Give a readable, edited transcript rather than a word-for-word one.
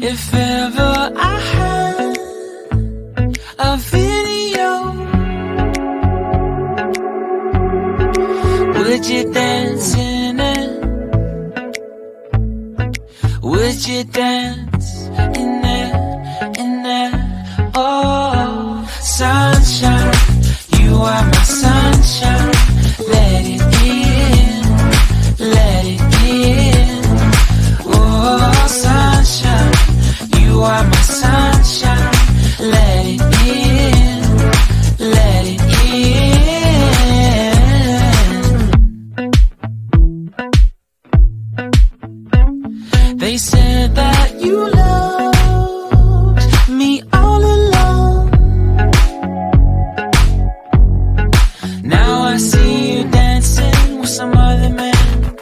If ever I had a video, would you dance in it? Would you dance in it, in it? Oh, sunshine, you are my sunshine. Let it in, let it in. Oh, sunshine, you are my sunshine. Let it in, let it in. They said that you love